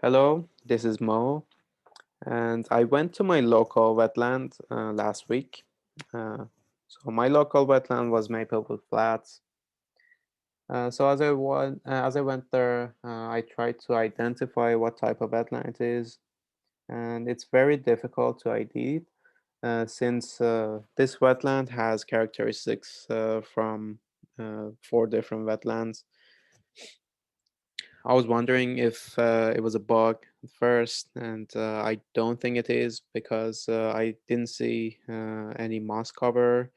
Hello, this is Mo, and I went to my local wetland last week. Uh, so my local wetland was Maplewood Flats. So as I went there, I tried to identify what type of wetland it is, and it's very difficult to ID it, since this wetland has characteristics from four different wetlands. I was wondering if it was a bug at first, and I don't think it is because I didn't see any moss cover.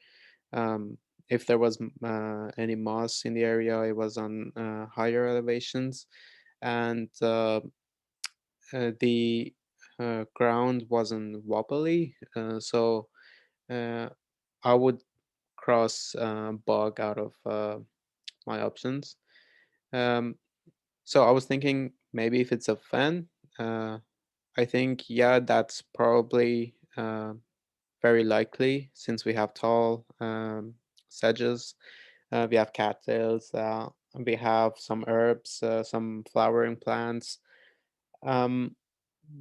Um, if there was any moss in the area, it was on higher elevations, and the ground wasn't wobbly. So uh, I would cross bug out of my options. Um, so I was thinking maybe if it's a fan, uh, I think yeah, that's probably very likely since we have tall sedges, we have cattails, we have some herbs, some flowering plants. Um,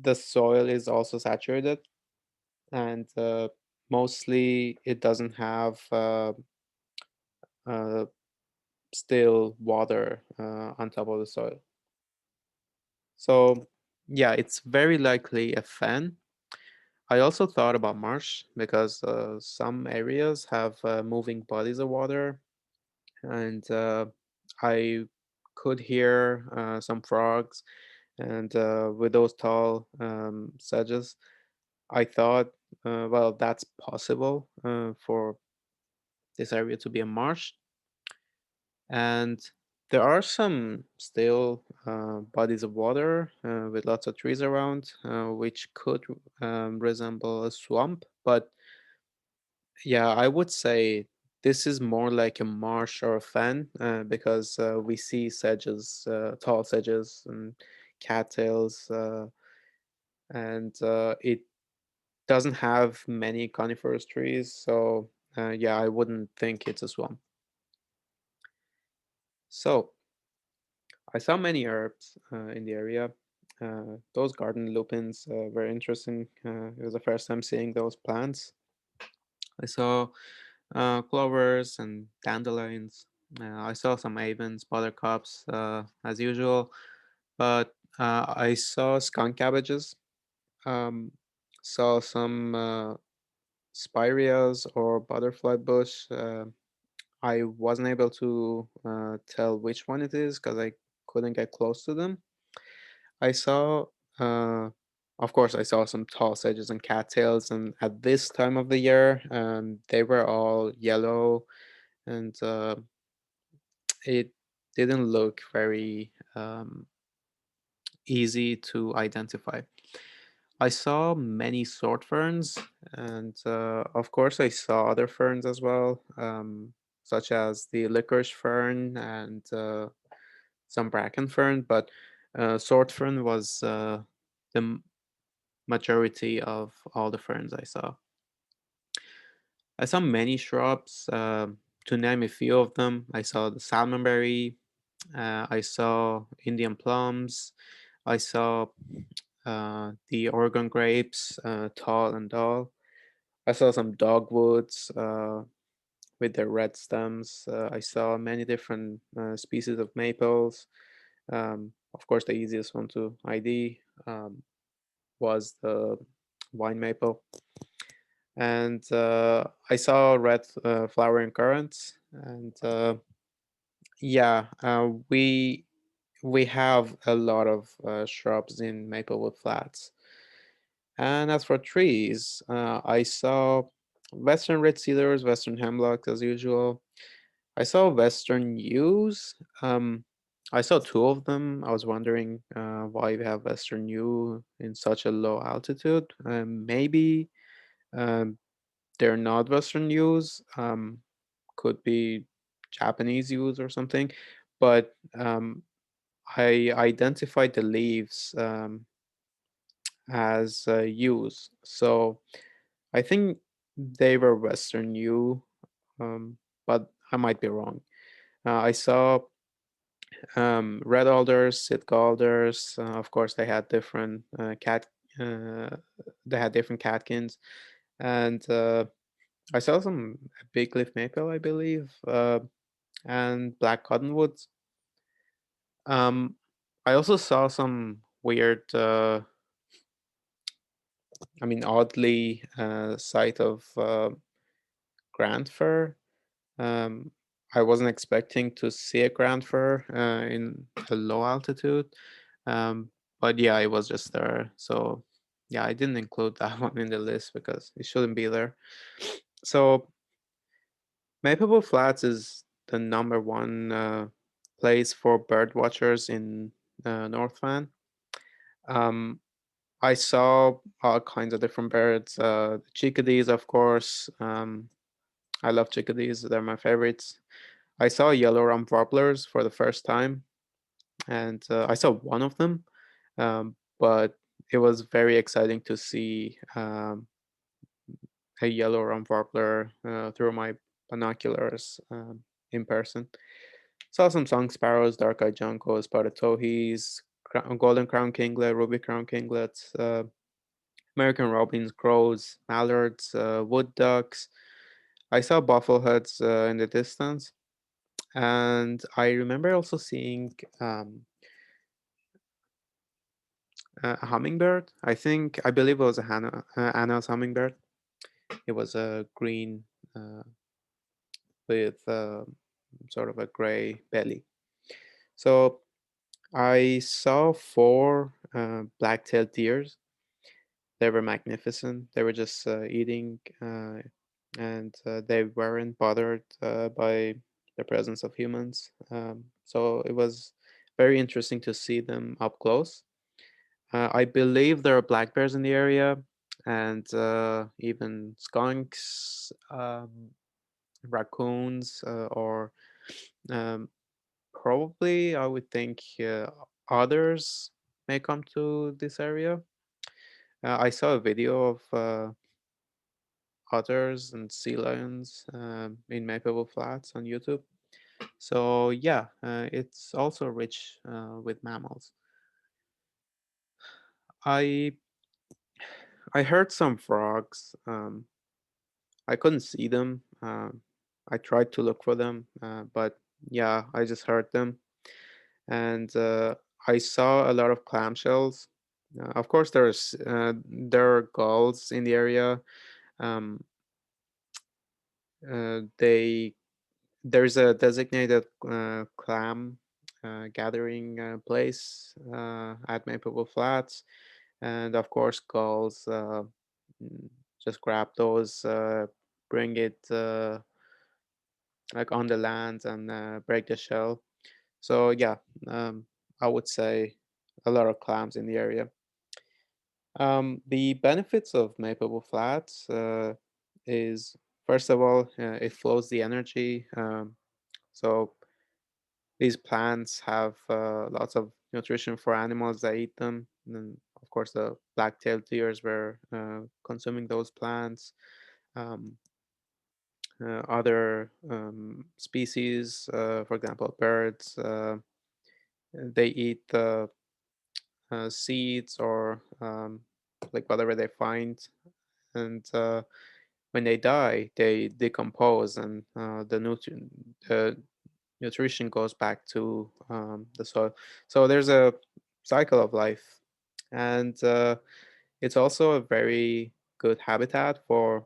the soil is also saturated, and mostly it doesn't have uh, still water on top of the soil. So yeah, it's very likely a fan. I also thought about marsh because some areas have moving bodies of water, and I could hear some frogs. And with those tall sedges, I thought, well, that's possible for this area to be a marsh. And there are some still bodies of water with lots of trees around, which could resemble a swamp. But yeah, I would say this is more like a marsh or a fen because we see sedges, tall sedges and cattails, and it doesn't have many coniferous trees. So yeah, I wouldn't think it's a swamp. So I saw many herbs in the area. Those garden lupins were interesting. It was the first time seeing those plants. I saw clovers and dandelions. I saw some avens, buttercups, as usual, but I saw skunk cabbages. Um, saw some spireas or butterfly bush. I wasn't able to tell which one it is because I couldn't get close to them. I saw, uh, of course, I saw some tall sedges and cattails, and at this time of the year, they were all yellow, and it didn't look very easy to identify. I saw many sword ferns, and of course, I saw other ferns as well, such as the licorice fern and some bracken fern, but sword fern was the majority of all the ferns I saw. I saw many shrubs. To name a few of them, I saw the salmonberry. I saw Indian plums. I saw the Oregon grapes, tall and dull. I saw some dogwoods with their red stems. I saw many different species of maples. Of course, the easiest one to ID was the wine maple. And I saw red flowering currants, and yeah, we have a lot of shrubs in Maplewood Flats. And as for trees, I saw western red cedars, western hemlocks as usual. I saw western yews. I saw two of them. I was wondering why we have western yew in such a low altitude. Maybe um, they're not western yews. Could be Japanese yews or something. But I identified the leaves as yews. So I think they were Western yew, but I might be wrong. I saw Red alders, Sitka alders. Of course, they had different Uh, they had different catkins, and I saw some big leaf maple, I believe, and black cottonwoods. Um, I also saw some weird, I mean, oddly sight of grand fir. Um, I wasn't expecting to see a grand fir in a low altitude, um, but yeah, it was just there. So yeah, I didn't include that one in the list because it shouldn't be there. So Maplewood Flats is the number one place for bird watchers in North Van. Um, I saw all kinds of different birds. The chickadees, of course. I love chickadees; they're my favorites. I saw yellow rump warblers for the first time, and I saw one of them, but it was very exciting to see a yellow rump warbler through my binoculars in person. Saw some song sparrows, dark-eyed juncos, spotted towhees, golden crown kinglet, ruby crown kinglets, American robins, crows, mallards, wood ducks. I saw buffleheads in the distance, and I remember also seeing a hummingbird. I believe it was a Anna's hummingbird. It was a green uh, with sort of a gray belly. So I saw four black-tailed deers. They were magnificent. They were just eating, and they weren't bothered by the presence of humans. So it was very interesting to see them up close. I believe there are black bears in the area, and even skunks, raccoons, or um, probably I would think others may come to this area. I saw a video of otters and sea lions in Maplewood Flats on YouTube. So yeah, it's also rich with mammals. I I heard some frogs. I couldn't see them. I tried to look for them, but yeah, I just heard them. And I saw a lot of clamshells. Of course, there are gulls in the area. Um, they There's a designated clam gathering place at Maplewood Flats, and of course, gulls mm, just grab those, bring it like on the land and break the shell. So yeah, um, I would say a lot of clams in the area. The benefits of Maplewood Flats is first of all, it flows the energy. So these plants have lots of nutrition for animals that eat them. And then, of course, the black-tailed deers were consuming those plants. Um, Other species, for example, birds, they eat the seeds or like whatever they find, and when they die, they decompose, and the nutrition goes back to the soil. So there's a cycle of life, and it's also a very good habitat for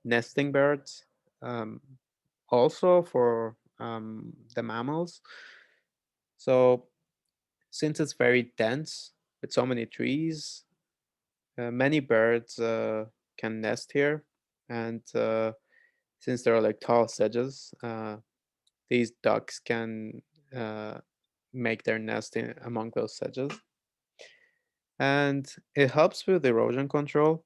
nesting birds, um, also for the mammals. So since it's very dense with so many trees, many birds can nest here, and since there are like tall sedges, these ducks can uh, make their nest among those sedges. And it helps with erosion control.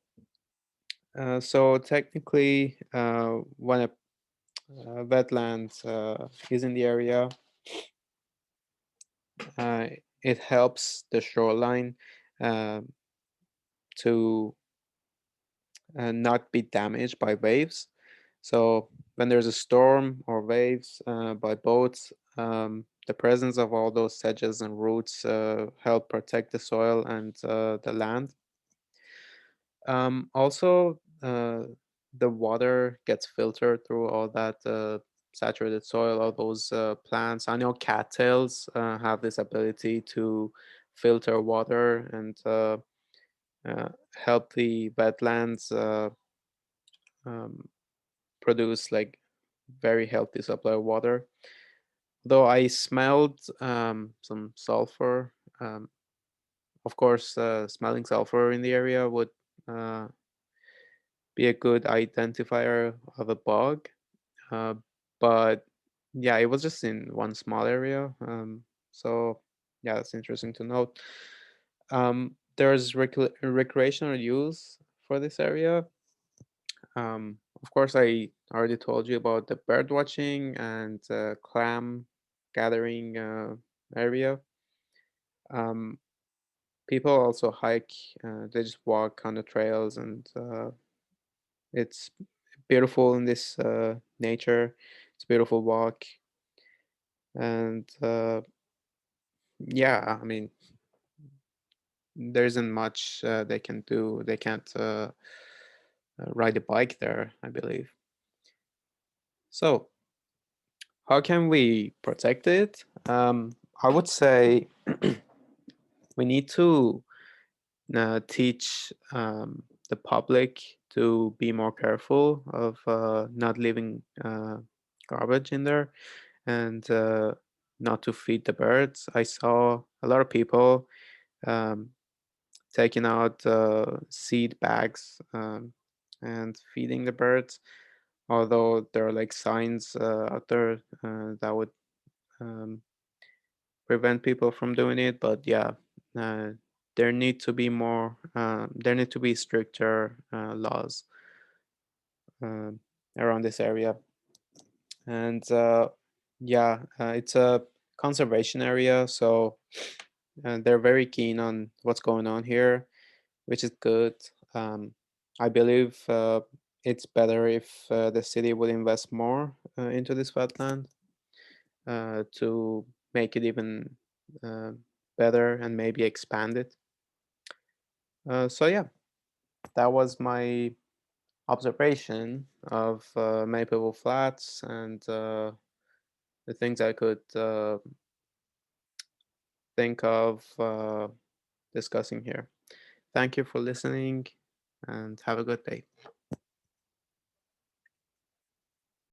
So technically, when a wetland is in the area, uh, it helps the shoreline uh, to not be damaged by waves. So when there's a storm or waves by boats, the presence of all those sedges and roots help protect the soil and the land. Also, the water gets filtered through all that saturated soil, all those plants. I know cattails have this ability to filter water and uh, help the wetlands um, produce like very healthy supply of water. Though I smelled some sulfur. Um, of course, smelling sulfur in the area would uh, be a good identifier of a bug. Uh, but yeah, it was just in one small area. So yeah, that's interesting to note. There's recreational use for this area. Of course, I already told you about the bird watching and clam gathering area. Um, People also hike, they just walk on the trails, and it's beautiful in this nature. It's a beautiful walk. And yeah, I mean, there isn't much they can do. They can't ride a bike there, I believe. So, how can we protect it? I would say we need to teach the public to be more careful of not leaving garbage in there and not to feed the birds. I saw a lot of people um, taking out seed bags and feeding the birds, although there are like signs out there that would um, prevent people from doing it. But yeah, uh, there need to be stricter laws um around this area. And yeah, it's a conservation area, so they're very keen on what's going on here, which is good. Um, I believe it's better if the city would invest more into this wetland to make it even uh, better and maybe expand it. So yeah, that was my observation of Maplewood Flats and the things I could think of discussing here. Thank you for listening and have a good day.